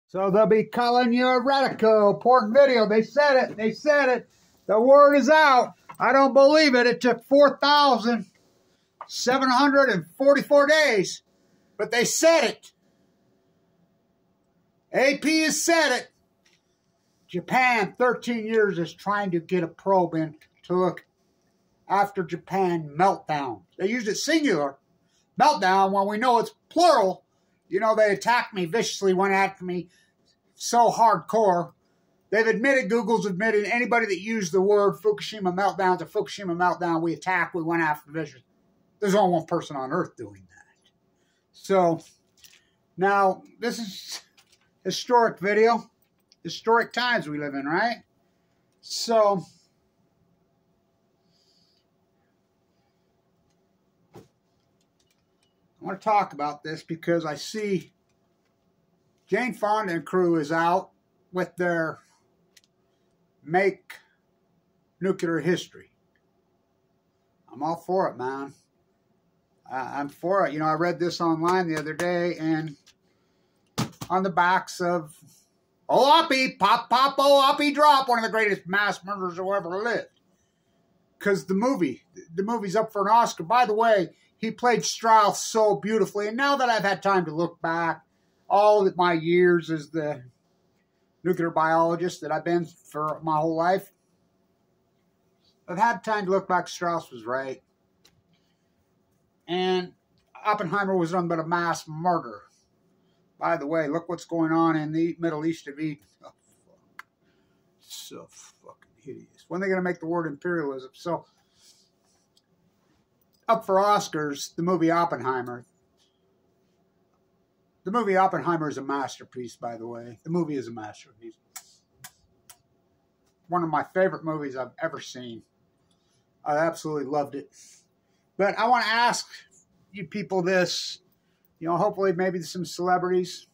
So they'll be calling you a radical. Important video. They said it. They said it. The word is out. I don't believe it. It took 4,744 days. But they said it. AP has said it. Japan, 13 years, is trying to get a probe in to look after Japan meltdown. They used it singular. Meltdown, when we know it's plural. You know, they attacked me viciously, went after me so hardcore. They've admitted, Google's admitted, anybody that used the word Fukushima meltdowns or Fukushima meltdown, we attacked, we went after viciously. There's only one person on earth doing that. So, now, this is historic video. Historic times we live in, right? So, I want to talk about this because I see Jane Fonda and crew is out with their Make Nuclear History. I'm all for it, man. I'm for it. You know, I read this online the other day, and on the backs of Oppy, pop, Oppy, drop, one of the greatest mass murderers who ever lived. Because the movie's up for an Oscar. By the way, he played Strauss so beautifully. And now that I've had time to look back, all of my years as the nuclear biologist that I've been for my whole life, I've had time to look back. Strauss was right. And Oppenheimer was nothing but a mass murder. By the way, look what's going on in the Middle East of Eden. Oh, fuck. So fucking hideous. When are they going to make the word imperialism? So, up for Oscars, the movie Oppenheimer. The movie Oppenheimer is a masterpiece, by the way. The movie is a masterpiece. One of my favorite movies I've ever seen. I absolutely loved it. But I want to ask you people this. You know, hopefully maybe some celebrities.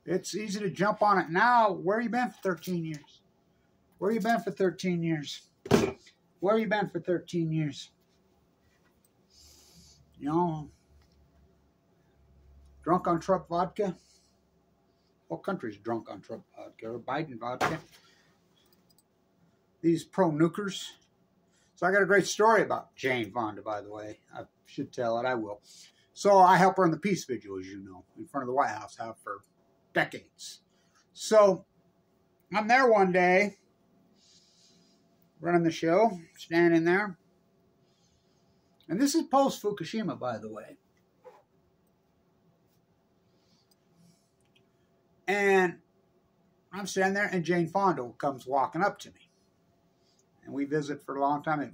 It's easy to jump on it now. Where you been for 13 years? Where you been for 13 years? Where you been for 13 years? You know, drunk on Trump vodka? What country's drunk on Trump vodka? Or Biden vodka? These pro-nukers. So I got a great story about Jane Fonda, by the way. I should tell it. I will. So I help her in the peace vigil, as you know, in front of the White House. Have for decades. So I'm there one day, running the show, standing there. And this is post-Fukushima, by the way. And I'm standing there, and Jane Fonda comes walking up to me. And we visit for a long time.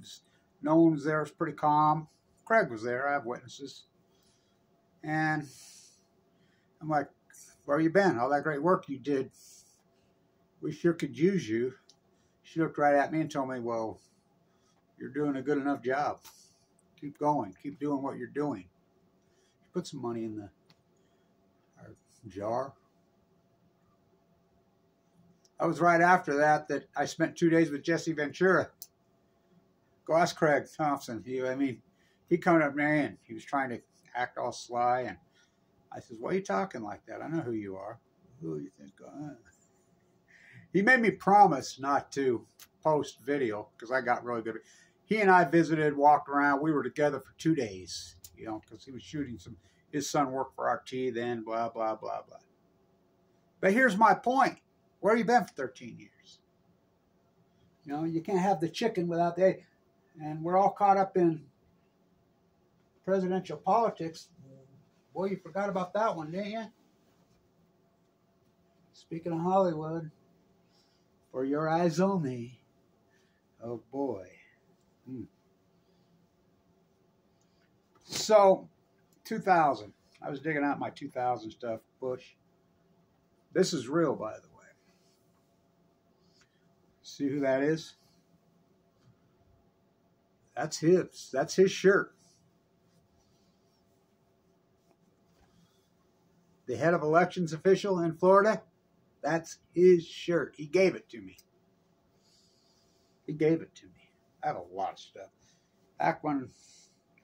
No one was there. It was pretty calm. Craig was there. I have witnesses. And I'm like, where you been? All that great work you did. We sure could use you. She looked right at me and told me, well, you're doing a good enough job. Keep going. Keep doing what you're doing. Put some money in our jar. I was right after that I spent 2 days with Jesse Ventura. Go ask Craig Thompson. He come up there and he was trying to act all sly. And I says, why are you talking like that? I know who you are. Who do you think? He made me promise not to post video because I got really good. He and I visited, walked around. We were together for 2 days, you know, because he was shooting his son worked for RT then, blah, blah, blah, blah. But here's my point. Where have you been for 13 years? You know, you can't have the chicken without the egg. And we're all caught up in presidential politics. Boy, you forgot about that one, didn't you? Speaking of Hollywood, for your eyes only. Oh, boy. So, 2000. I was digging out my 2000 stuff, Bush. This is real, by the way. See who that is? That's his. That's his shirt. The head of elections official in Florida, that's his shirt. He gave it to me. He gave it to me. I have a lot of stuff. Back when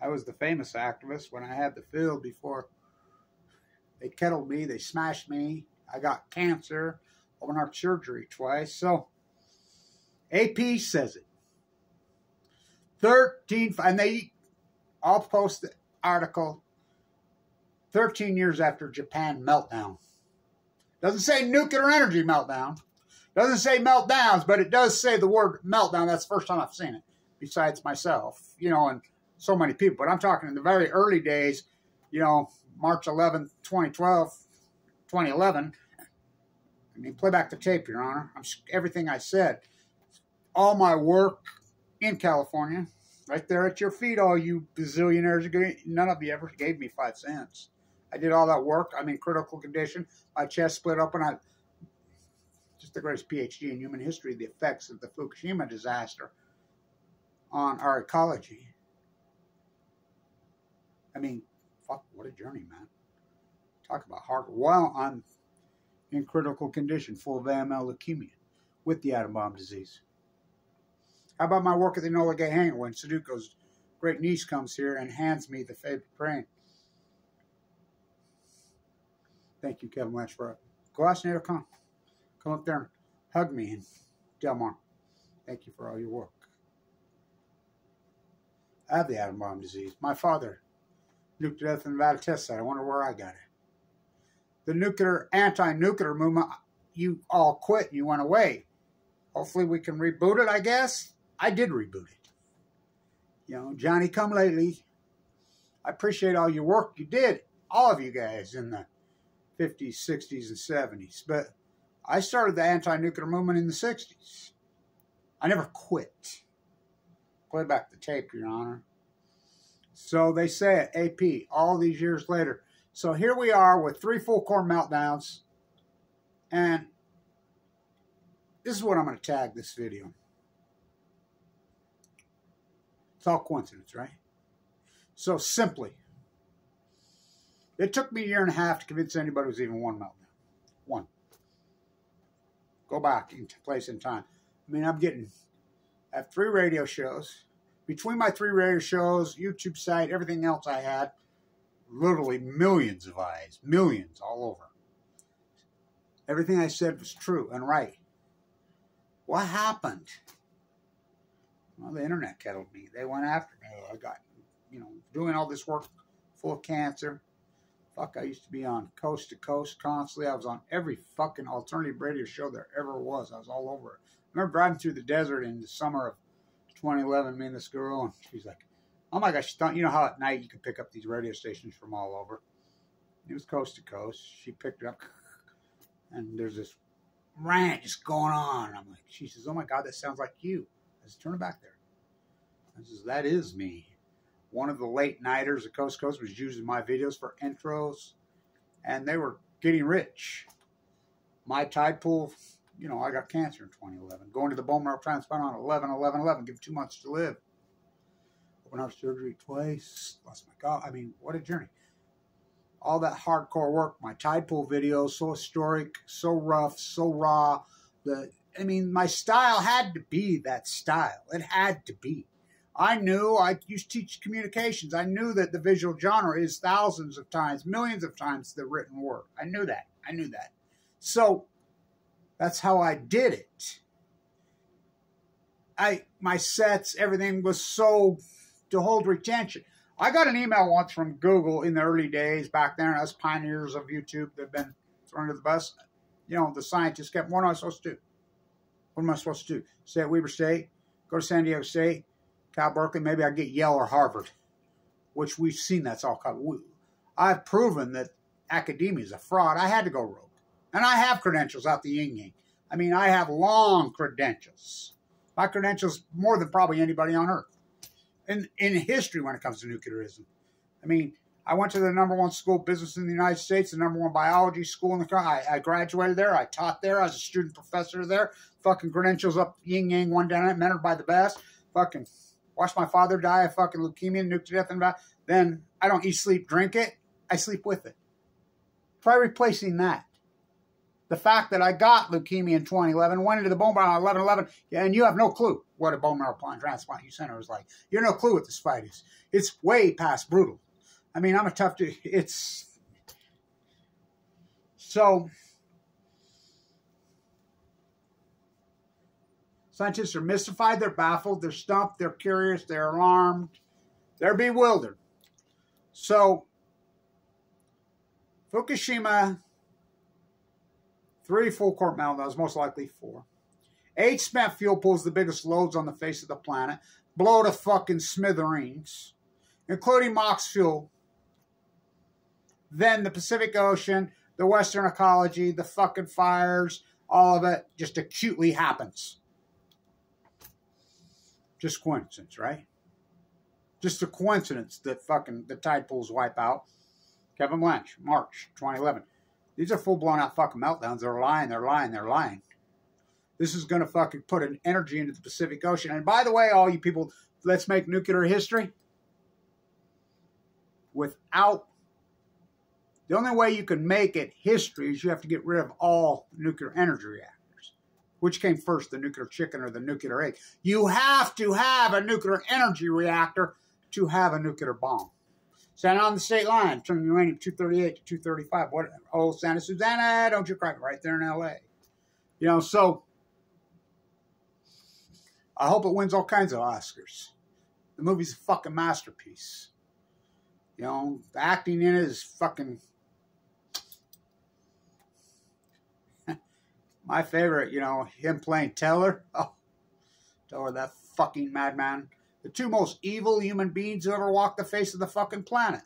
I was the famous activist, when I had the field before They kettled me. They smashed me. I got cancer. Open heart surgery twice. So, AP says it. 13, and I'll post the article 13 years after Japan meltdown. Doesn't say nuclear energy meltdown. Doesn't say meltdowns, but it does say the word meltdown. That's the first time I've seen it, besides myself, you know, and so many people. But I'm talking in the very early days, you know, March 11th, 2011. I mean, play back the tape, Your Honor. Everything I said, all my work in California, right there at your feet, all you bazillionaires. None of you ever gave me 5 cents. I did all that work. I'm in critical condition. My chest split open. Just the greatest PhD in human history, the effects of the Fukushima disaster on our ecology. I mean, fuck, what a journey, man. Talk about hard. Well, I'm in critical condition, full of AML leukemia, with the atom bomb disease. How about my work at the Enola Gay Hangar when Sudoku's great niece comes here and hands me the favorite brain? Thank you, Kevin Lynch, for it. Go ask Nader Khan. Come up there and hug me in Del Mar. Thank you for all your work. I have the atom bomb disease. My father nuked to death in the Nevada test site. I wonder where I got it. The anti-nuclear movement, you all quit and you went away. Hopefully we can reboot it, I guess. I did reboot it. You know, Johnny come lately. I appreciate all your work you did, all of you guys in the 50s, 60s, and 70s. But I started the anti-nuclear movement in the 60s. I never quit. Play back the tape, Your Honor. So they say it, AP, all these years later. So here we are with 3 full core meltdowns. And this is what I'm going to tag this video. It's all coincidence, right? So simply, it took me a year and a half to convince anybody it was even one meltdown. One. Go back into place in time. I mean, I have 3 radio shows. Between my 3 radio shows, YouTube site, everything else I had, literally millions of eyes. Millions all over. Everything I said was true and right. What happened? Well, the internet kettled me. They went after me. I got, you know, doing all this work full of cancer. Fuck, I used to be on coast to coast constantly. I was on every fucking alternative radio show there ever was. I was all over it. I remember driving through the desert in the summer of 2011, me and this girl, and she's like, oh my gosh, you know how at night you can pick up these radio stations from all over? It was coast to coast. She picked it up, and there's this rant just going on. I'm like, she says, oh my God, that sounds like you. I said, turn it back there. I says, that is me. One of the late nighters at Coast to Coast was using my videos for intros, and they were getting rich. My tide pool, you know, I got cancer in 2011. Going to the bone marrow transplant on 11/11/11, give 2 months to live. Open heart surgery twice. Lost my God. I mean, what a journey. All that hardcore work, my tide pool videos, so historic, so rough, so raw. I mean, my style had to be that style. It had to be. I knew, I used to teach communications. I knew that the visual genre is thousands of times, millions of times the written word. I knew that. I knew that. So that's how I did it. My sets, everything was so to hold retention. I got an email once from Google in the early days back then, us pioneers of YouTube that have been thrown under the bus. You know, the scientists kept, what am I supposed to do? What am I supposed to do? Stay at Weber State, go to San Diego State, Cal Berkeley, maybe I get Yale or Harvard, which we've seen that's all covered. I've proven that academia is a fraud. I had to go rogue. And I have credentials out the yin-yang. I mean, I have long credentials. My credentials more than probably anybody on earth. In history when it comes to nuclearism. I mean, I went to the #1 school of business in the United States, the #1 biology school in the country. I graduated there. I taught there. I was a student professor there. Fucking credentials up yin-yang, one down, mentored by the best. Fucking watched my father die of fucking leukemia, nuked to death, and then I don't eat, sleep, drink it. I sleep with it. Try replacing that. The fact that I got leukemia in 2011, went into the bone marrow on 11/11, and you have no clue what a bone marrow transplant center is like. You have no clue what this fight is. It's way past brutal. I mean, I'm a tough dude. So, scientists are mystified, they're baffled, they're stumped, they're curious, they're alarmed, they're bewildered. So, Fukushima, 3 full-court meltdowns, most likely 4. 8 spent fuel pools, the biggest loads on the face of the planet, blow to fucking smithereens, including MOX fuel. Then the Pacific Ocean, the Western ecology, the fucking fires, all of it just acutely happens. Just coincidence, right? Just a coincidence that fucking the tide pools wipe out. Kevin Blanch, March 2011. These are full-blown out fucking meltdowns. They're lying, they're lying, they're lying. This is going to fucking put an energy into the Pacific Ocean. And by the way, all you people, let's make nuclear history. Without, the only way you can make it history is you have to get rid of all nuclear energy reactors. Which came first, the nuclear chicken or the nuclear egg? You have to have a nuclear energy reactor to have a nuclear bomb. Stand on the state line, turn uranium 238 to 235. What? Oh, Santa Susana, don't you cry, right there in L.A. You know, so I hope it wins all kinds of Oscars. The movie's a fucking masterpiece. You know, the acting in it is fucking... My favorite, you know, him playing Teller. Oh, Teller, that fucking madman. The 2 most evil human beings who ever walked the face of the fucking planet.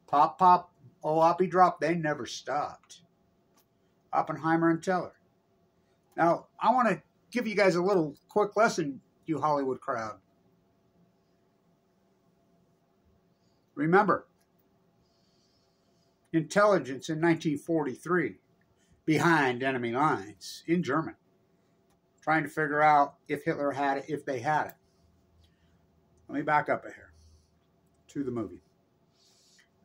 Pop, pop, oh, Oppy drop. They never stopped. Oppenheimer and Teller. Now, I want to give you guys a little quick lesson, you Hollywood crowd. Remember, intelligence in 1943, behind enemy lines in Germany, trying to figure out if Hitler had it, if they had it. Let me back up here to the movie.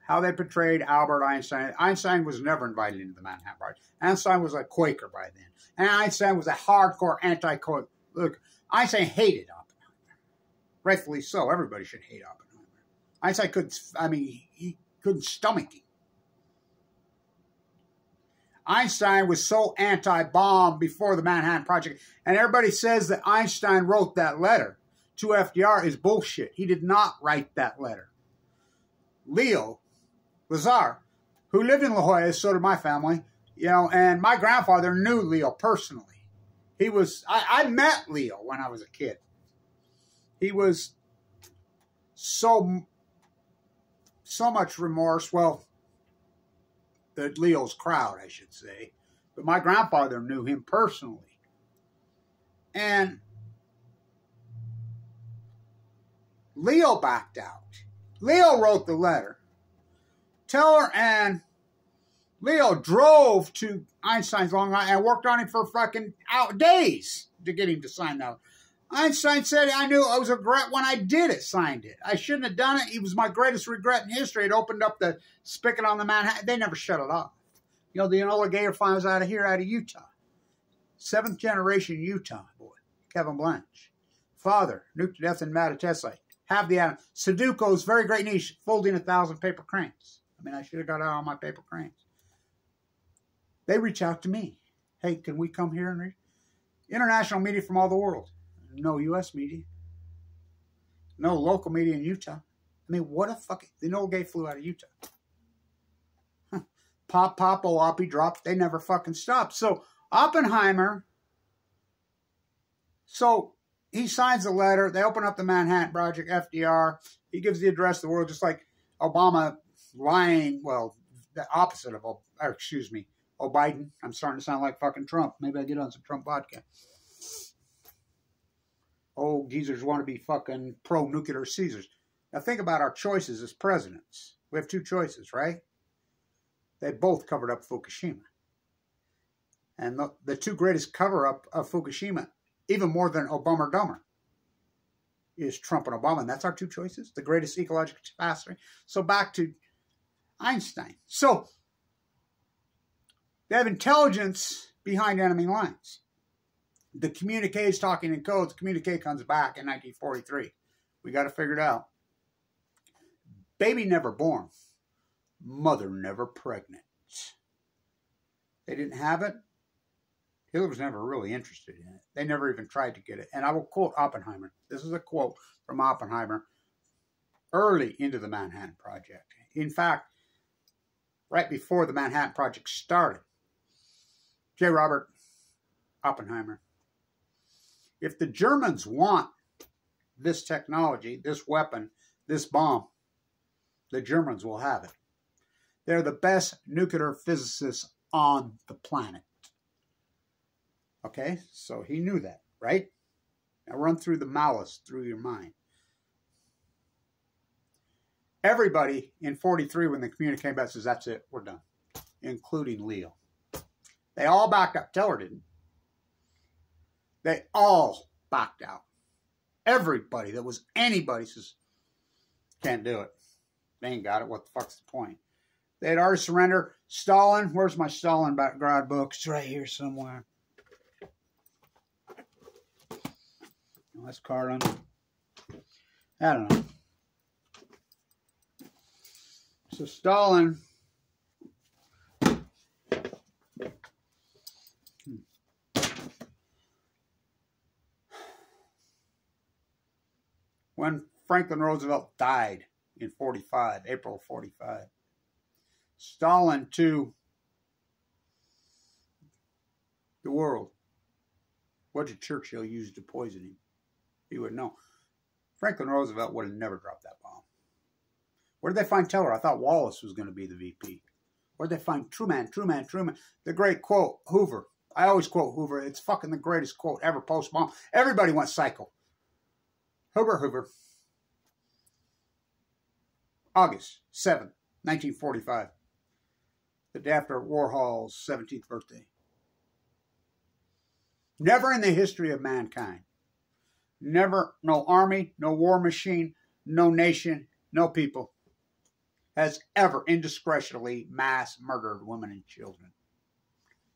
How they portrayed Albert Einstein. Einstein was never invited into the Manhattan Project. Einstein was a Quaker by then. And Einstein was a hardcore anti-Quaker. Look, Einstein hated Oppenheimer. Rightfully so. Everybody should hate Oppenheimer. Einstein couldn't, he couldn't stomach him. Einstein was so anti-bomb before the Manhattan Project. And everybody says that Einstein wrote that letter to FDR is bullshit. He did not write that letter. Leo Lazar, who lived in La Jolla, so did my family, you know, and my grandfather knew Leo personally. He was, I met Leo when I was a kid. He was so much remorse. Well, the Leo's crowd, I should say. But my grandfather knew him personally. And Leo backed out. Leo wrote the letter. Teller and Leo drove to Einstein's Long Island and worked on him for fucking days to get him to sign that. Einstein said, I knew it was a regret when I did it, signed it. I shouldn't have done it. It was my greatest regret in history. It opened up the spigot on the Manhattan. They never shut it off. You know, the Enola Gay finds out of here, out of Utah. 7th generation Utah boy, Kevin Blanch. Father, nuked to death in Matatesite. Have the atom. Sudoku's very great niche, folding 1,000 paper cranes. I mean, I should have got out on my paper cranes. They reach out to me. Hey, can we come here and read? International media from all the world. No U.S. media. No local media in Utah. I mean, what a fucking... The Enola Gay flew out of Utah. Huh. Pop, pop, oh, Oppy dropped. They never fucking stopped. So, Oppenheimer... So, he signs the letter. They open up the Manhattan Project, FDR. He gives the address to the world, just like Obama lying, well, the opposite of, Biden. I'm starting to sound like fucking Trump. Maybe I get on some Trump vodka. Oh, geezers want to be fucking pro-nuclear Caesars. Now think about our choices as presidents. We have 2 choices, right? They both covered up Fukushima. And the 2 greatest cover-up of Fukushima, even more than Obama or Dumber, is Trump and Obama. And that's our 2 choices. The greatest ecological catastrophe. So back to Einstein. So they have intelligence behind enemy lines. The communique is talking in codes. The communique comes back in 1943. We got to figure it out. Baby never born. Mother never pregnant. They didn't have it. Hitler was never really interested in it. They never even tried to get it. And I will quote Oppenheimer. This is a quote from Oppenheimer early into the Manhattan Project. In fact, right before the Manhattan Project started, J. Robert Oppenheimer, if the Germans want this technology, this weapon, this bomb, the Germans will have it. They're the best nuclear physicists on the planet. Okay, so he knew that, right? Now run through the malice through your mind. Everybody in 43, when the communique came back, says, that's it, we're done, including Leo. They all backed up. Teller didn't. They all backed out. Everybody that was anybody says, can't do it. They ain't got it. What the fuck's the point? They had already surrendered. Stalin, where's my Stalin background book? It's right here somewhere. That's Carlin. I don't know. So Stalin. When Franklin Roosevelt died in 45, April 45, Stalin to the world. What did Churchill use to poison him? He would know. Franklin Roosevelt would have never dropped that bomb. Where did they find Teller? I thought Wallace was going to be the VP. Where did they find Truman? The great quote, Hoover. I always quote Hoover. It's fucking the greatest quote ever post-bomb. Everybody went psycho. Hoover. August 7th, 1945. The day after Warhol's 17th birthday. Never in the history of mankind. Never, no army, no war machine, no nation, no people has ever indiscretionally mass murdered women and children.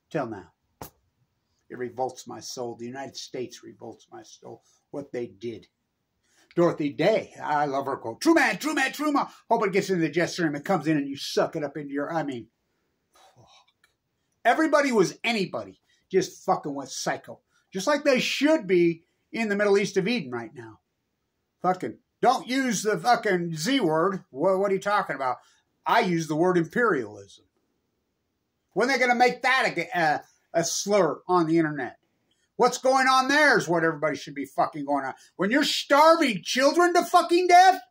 Till now. It revolts my soul. The United States revolts my soul. What they did. Dorothy Day, I love her quote. Truman. Hope it gets into the jet stream. It comes in and you suck it up into your, fuck. Everybody was anybody. Just fucking went psycho. Just like they should be in the Middle East of Eden right now. Fucking, don't use the fucking Z word. What are you talking about? I use the word imperialism. When are they going to make that a slur on the internet? What's going on there is what everybody should be fucking going on. When you're starving children to fucking death,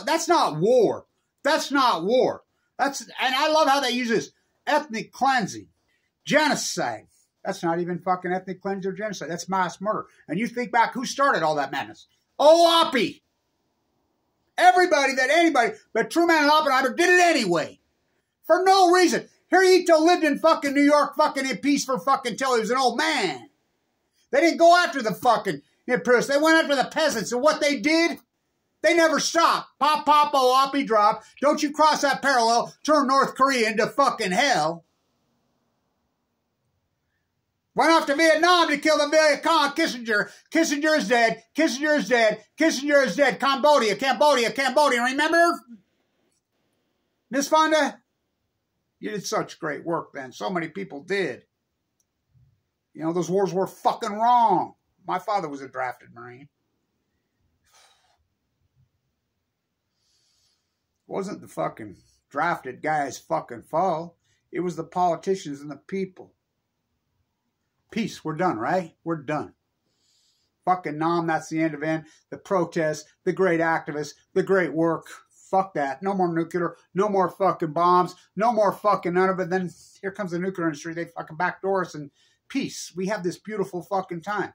that's not war. That's not war. And I love how they use this ethnic cleansing, genocide. That's not even fucking ethnic cleansing or genocide. That's mass murder. And you think back, who started all that madness? Oh, Oppy. Anybody, but Truman and Oppenheimer did it anyway. For no reason. Hirohito lived in fucking New York fucking in peace for fucking till he was an old man. They didn't go after the fucking imperialists. They went after the peasants. And what they did, they never stopped. Pop, oh, Oppy drop. Don't you cross that parallel. Turn North Korea into fucking hell. Went off to Vietnam to kill the Viet Cong. Kissinger. Kissinger is dead. Kissinger is dead. Cambodia. Remember? Miss Fonda? You did such great work then. So many people did. You know, those wars were fucking wrong. My father was a drafted Marine. It wasn't the fucking drafted guy's fucking fault. It was the politicians and the people. Peace, we're done, right? We're done. Fucking that's the end of end. The protests, the great activists, the great work. Fuck that. No more nuclear. No more fucking bombs. No more fucking none of it. Then here comes the nuclear industry. They fucking backdoor us and peace. We have this beautiful fucking time.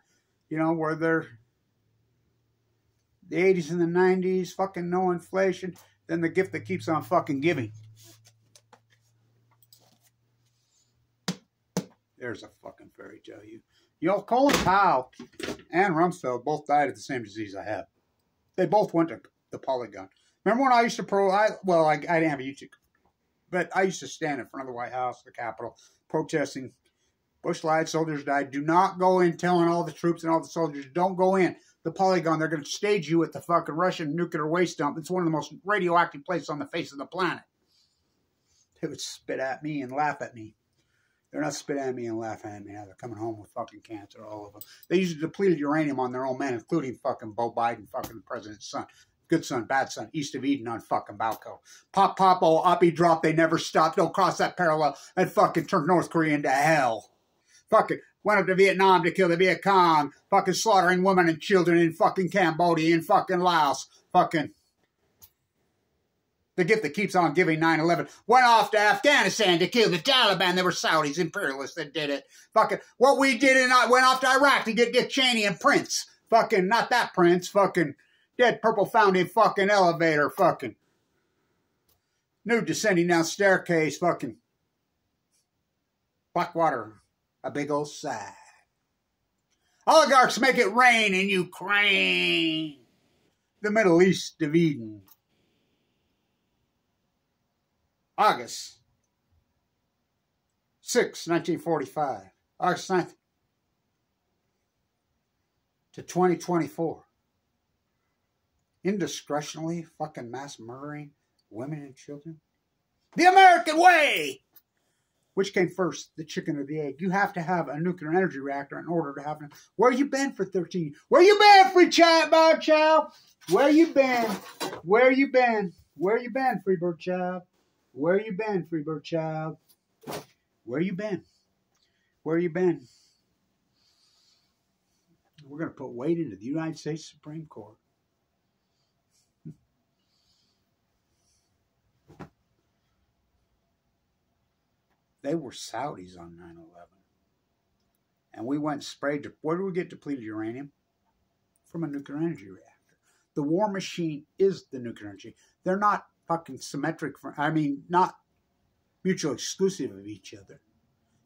You know, where they're the 80s and the 90s, fucking no inflation. Then the gift that keeps on fucking giving. There's a fucking fairy tale. You know, Colin Powell and Rumsfeld both died of the same disease I have. They both went to the Polygon. Remember when I used to I didn't have a YouTube, but I used to stand in front of the White House, the Capitol, protesting. Bush lied, soldiers died. Do not go in telling all the troops and all the soldiers, don't go in. The Polygon, they're going to stage you at the fucking Russian nuclear waste dump. It's one of the most radioactive places on the face of the planet. They would spit at me and laugh at me. They're not spitting at me and laughing at me now. They're coming home with fucking cancer, all of them. They used depleted uranium on their own men, including fucking Beau Biden, fucking the president's son. Good son, bad son, east of Eden on fucking Balco. Pop, oh, Oppy drop, they never stopped. Don't cross that parallel and fucking turn North Korea into hell. Fucking went up to Vietnam to kill the Viet Cong. Fucking slaughtering women and children in fucking Cambodia and fucking Laos. Fucking the gift that keeps on giving, 9/11. Went off to Afghanistan to kill the Taliban. They were Saudis, imperialists that did it. Fucking what we did and I went off to Iraq to get Dick Cheney and Prince. Fucking not that Prince. Fucking dead purple found in fucking elevator. Fucking nude descending down staircase. Fucking Blackwater. A big old sigh. Oligarchs make it rain in Ukraine. The Middle East of Eden. August 6, 1945. August 9th to 2024. Indiscretionally fucking mass murdering women and children. The American way! Which came first, the chicken or the egg? You have to have a nuclear energy reactor in order to have it. Where you been for 13 years? Where you been, free bird child? Where you been? Where you been? Where you been, free bird child? Where you been, free bird child? Where you been? Where you been? We're going to put weight into the United States Supreme Court. They were Saudis on 9/11. And we went and sprayed. Where do we get depleted uranium? From a nuclear energy reactor. The war machine is the nuclear energy. They're not fucking symmetric. Not mutually exclusive of each other.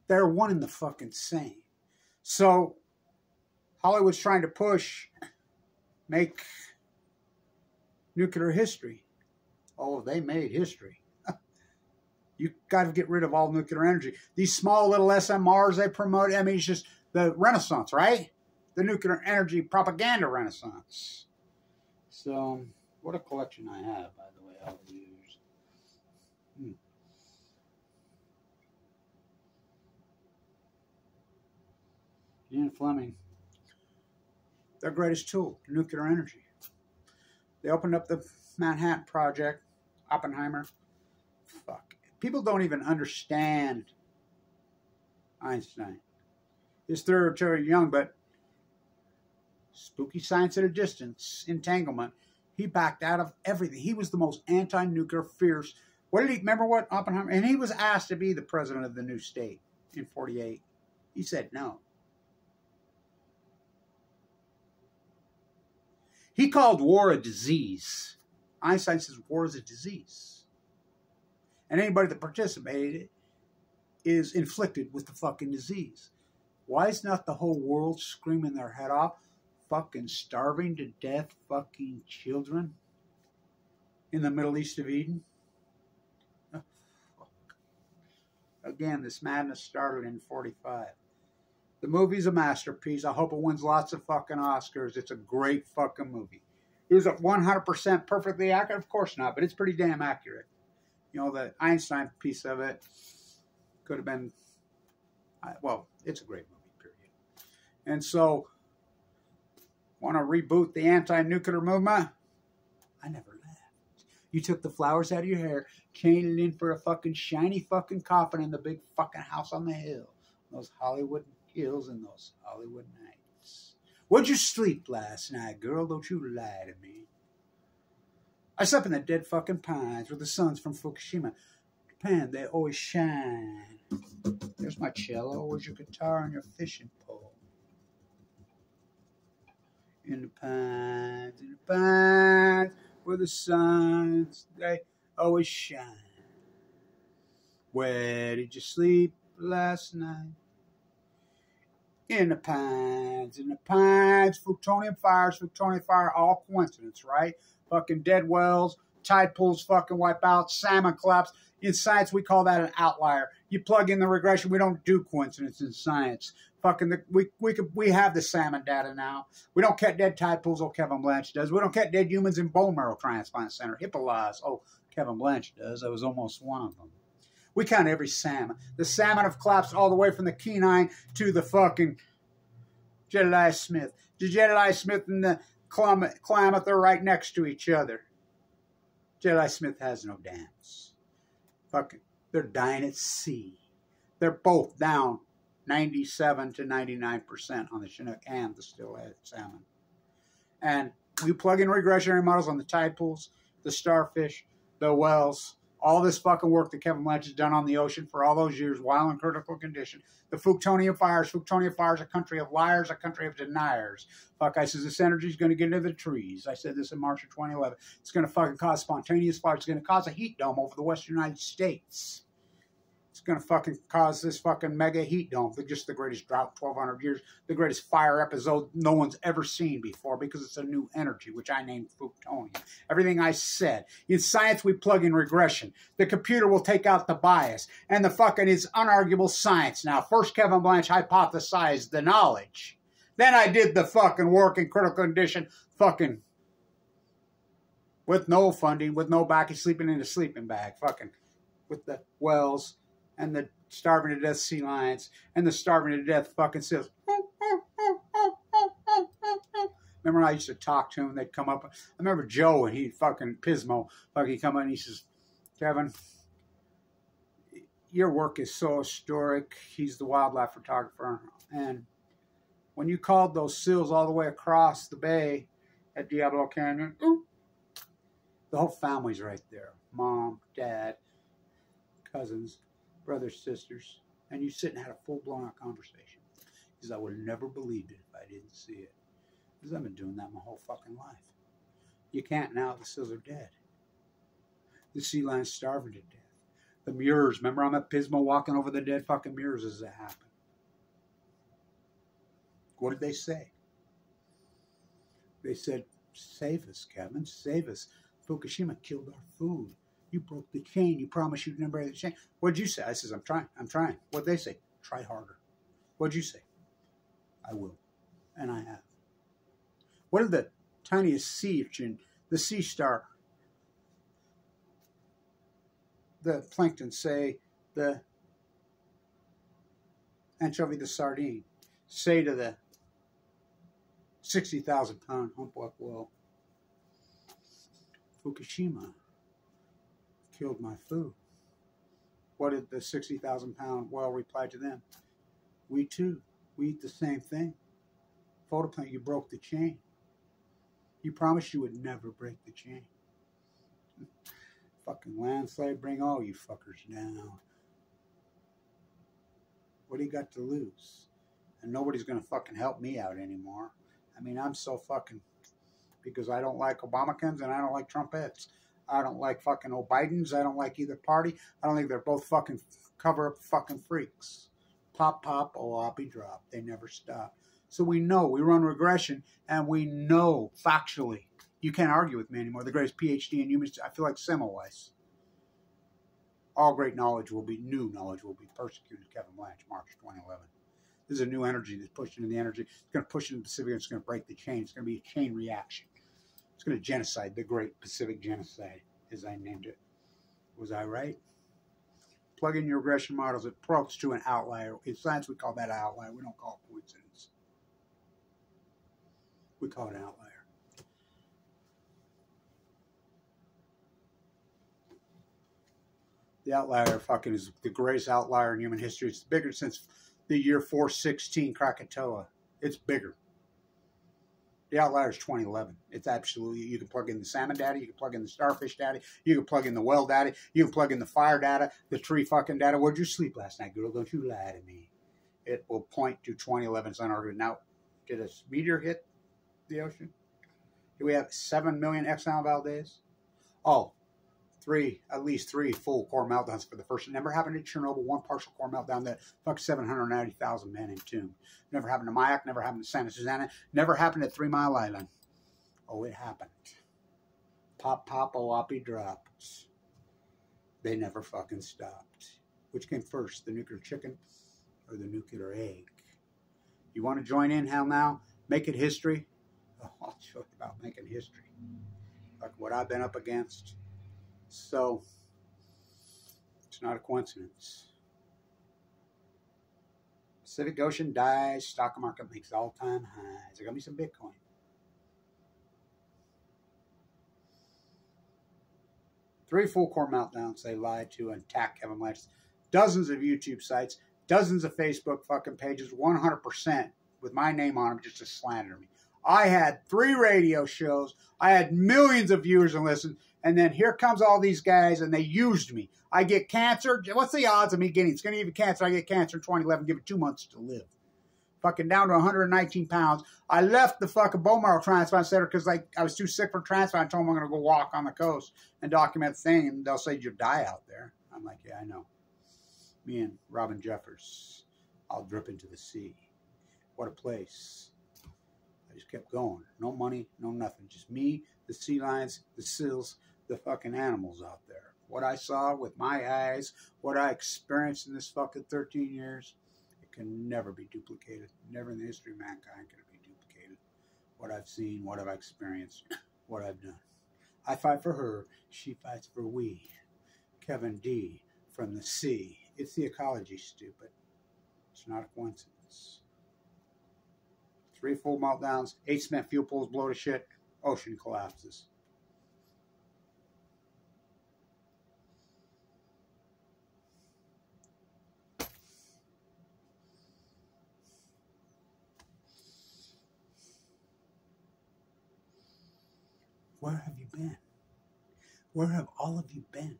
They're one and the fucking same. So, Hollywood's trying to make nuclear history. Oh, they made history. You got to get rid of all nuclear energy. These small little SMRs they promote, it's just the Renaissance, right? The nuclear energy propaganda Renaissance. So, what a collection I have, by the way, all the years. Ian Fleming. Their greatest tool, nuclear energy. They opened up the Manhattan Project, Oppenheimer. Fuck. People don't even understand Einstein. His theory of young, but spooky science at a distance, entanglement. He backed out of everything. He was the most anti-nuclear, fierce. Remember what Oppenheimer, and he was asked to be the president of the new state in 48. He said no. He called war a disease. Einstein says war is a disease. And anybody that participated is inflicted with the fucking disease. Why is not the whole world screaming their head off? Fucking starving to death fucking children in the Middle East of Eden? Oh, again, this madness started in 45. The movie's a masterpiece. I hope it wins lots of fucking Oscars. It's a great fucking movie. Is it 100% perfectly accurate? Of course not, but it's pretty damn accurate. You know, the Einstein piece of it could have been, well, it's a great movie, period. And so, want to reboot the anti-nuclear movement? I never left. You took the flowers out of your hair, chained it in for a fucking shiny fucking coffin in the big fucking house on the hill. Those Hollywood hills and those Hollywood nights. Where'd you sleep last night, girl? Don't you lie to me. I slept in the dead fucking pines with the suns from Fukushima. Japan, they always shine. There's my cello. Where's your guitar and your fishing pole? In the pines, where the suns, they always shine. Where did you sleep last night? In the pines, plutonium fire, all coincidence, right? Fucking dead wells, tide pools fucking wipe out, salmon collapse. In science, we call that an outlier. You plug in the regression, we don't do coincidence in science. Fucking, we have the salmon data now. We don't catch dead tide pools, oh, Kevin Blanche does. We don't catch dead humans in bone marrow transplant center. HIPAA laws, oh, Kevin Blanche does. I was almost one of them. We count every salmon. The salmon have collapsed all the way from the Kenai to the fucking Jedediah Smith. The Jedediah Smith and the Klamath are right next to each other. Jedediah Smith has no dams. Fucking, they're dying at sea. They're both down 97 to 99% on the Chinook and the steelhead salmon. And we plug in regressionary models on the tide pools, the starfish, the whales, all this fucking work that Kevin Blanch has done on the ocean for all those years while in critical condition. The Fukushima fires. Fukushima fires, a country of liars, a country of deniers. Fuck, I says this energy is going to get into the trees. I said this in March of 2011. It's going to fucking cause spontaneous fires. It's going to cause a heat dome over the western United States. It's going to fucking cause this fucking mega heat dome. Just the greatest drought, 1,200 years. The greatest fire episode no one's ever seen before because it's a new energy, which I named Fukushima. Everything I said. In science, we plug in regression. The computer will take out the bias. And the fucking is unarguable science. Now, first Kevin Blanch hypothesized the knowledge. Then I did the fucking work in critical condition, fucking with no funding, with no backing, sleeping in a sleeping bag, fucking with the wells and the starving to death sea lions and the starving to death fucking seals. Remember when I used to talk to him and they'd come up? I remember Joe and he fucking Pismo, fucking come up and he says, Kevin, your work is so historic. He's the wildlife photographer. And when you called those seals all the way across the bay at Diablo Canyon, the whole family's right there. Mom, dad, cousins, brothers, sisters. And you sit and had a full-blown conversation. Because I would have never believed it if I didn't see it. Because I've been doing that my whole fucking life. You can't now. The seals are dead. The sea lion's starving to death. The mures. Remember I'm at Pismo walking over the dead fucking mures as it happened. What did they say? They said, save us, Kevin, save us. Fukushima killed our food. You broke the chain. You promised you'd never break the chain. What'd you say? I says, I'm trying. What'd they say? Try harder. What'd you say? I will. And I have. What did the tiniest sea urchin, the sea star, the plankton say, the anchovy, the sardine, say to the 60,000-pound humpback whale? Fukushima killed my food. What did the 60,000-pound whale reply to them? We too. We eat the same thing. Photoplankton, you broke the chain. You promised you would never break the chain. Fucking landslide, bring all you fuckers down. What do you got to lose? And nobody's going to fucking help me out anymore. I mean, I'm so fucking... Because I don't like Obamacans and I don't like Trumpets. I don't like fucking O'Bidens. I don't like either party. I don't think they're both fucking cover-up fucking freaks. Pop, pop, Oppy drop. They never stop. So we know. We run regression and we know factually. You can't argue with me anymore. The greatest PhD in humans. I feel like Semmelweis. All great knowledge will be, new knowledge will be persecuted. Kevin Blanch, March 2011. This is a new energy that's pushed into the energy. It's going to push into the Pacific and it's going to break the chain. It's going to be a chain reaction. It's going to genocide, the Great Pacific Genocide, as I named it. Was I right? Plug in your regression models. It proves to an outlier. In science, we call that an outlier. We don't call it coincidence. We call it an outlier. The outlier fucking is the greatest outlier in human history. It's bigger since the year 416 Krakatoa. It's bigger. The outlier is 2011. It's absolutely, you can plug in the salmon data, you can plug in the starfish data, you can plug in the well data, you can plug in the fire data, the tree fucking data. Where'd you sleep last night, girl? Don't you lie to me. It will point to 2011's unargued. Now, did a meteor hit the ocean? Do we have 7 million Exxon Valdez? Oh, at least three full core meltdowns for the first. It never happened in Chernobyl, one partial core meltdown that fucked 790,000 men entombed. Never happened to Mayak, never happened to Santa Susana, never happened at 3 Mile Island. Oh, it happened. Pop, pop, Oppy drops. They never fucking stopped. Which came first, the nuclear chicken or the nuclear egg? You want to join in, hell now? Make it history? Oh, I'll show you about making history. Like what I've been up against. So, It's not a coincidence. Pacific Ocean dies. Stock market makes all-time highs. There got me some Bitcoin. Three full-court meltdowns they lied to and attacked Kevin Blanchard. Dozens of YouTube sites, dozens of Facebook fucking pages, 100% with my name on them just to slander me. I had 3 radio shows. I had millions of viewers and listens. And then here comes all these guys, and they used me. I get cancer. What's the odds of me getting? It's going to give me cancer. I get cancer in 2011. Give it 2 months to live. Fucking down to 119 pounds. I left the fucking bone marrow transplant center because I was too sick for transplant. I told them I'm going to go walk on the coast and document the thing, and they'll say you'll die out there. I'm like, yeah, I know. Me and Robin Jeffers. I'll drip into the sea. What a place. I just kept going. No money, no nothing. Just me, the sea lions, the seals, the fucking animals out there. What I saw with my eyes, what I experienced in this fucking 13 years, it can never be duplicated. Never in the history of mankind can it be duplicated. What I've seen, what I've experienced, what I've done. I fight for her. She fights for we. Kevin D. from the sea. It's the ecology, stupid. It's not a coincidence. 3 full meltdowns, 8 cement fuel pools blow to shit, ocean collapses. Where have you been? Where have all of you been?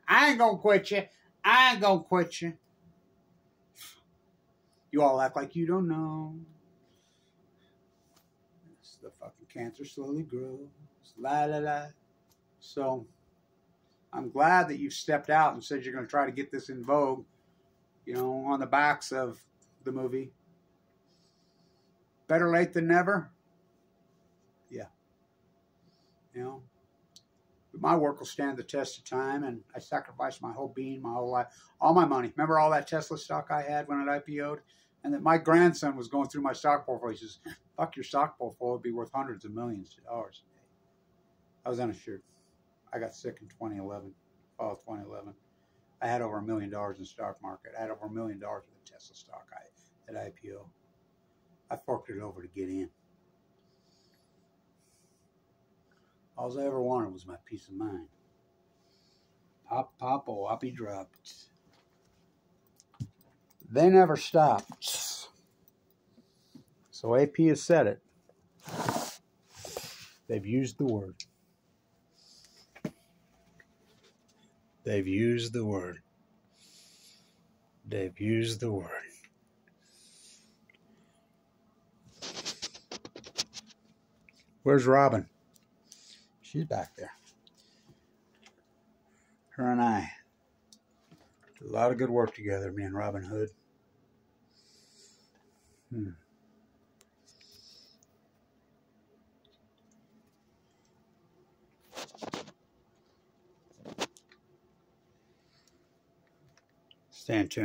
I ain't gonna quit you. I ain't gonna quit you. You all act like you don't know. The fucking cancer slowly grows. La la la. So, I'm glad that you've stepped out and said you're going to try to get this in vogue, you know, on the backs of the movie. Better late than never. Yeah. You know, but my work will stand the test of time, and I sacrificed my whole being, my whole life, all my money. Remember all that Tesla stock I had when it IPO'd? And that my grandson was going through my stock portfolio. He says, fuck your stock portfolio, it'd be worth hundreds of millions of dollars. I was uninsured. I got sick in 2011, fall of 2011. I had over $1 million in the stock market. I had over $1 million with the Tesla stock at IPO. I forked it over to get in. All I ever wanted was my peace of mind. Pop, pop, oh, Oppy dropped. They never stopped. So AP has said it. They've used the word. They've used the word. They've used the word. Where's Robin? She's back there. Her and I did a lot of good work together, me and Robin Hood. Stay tuned.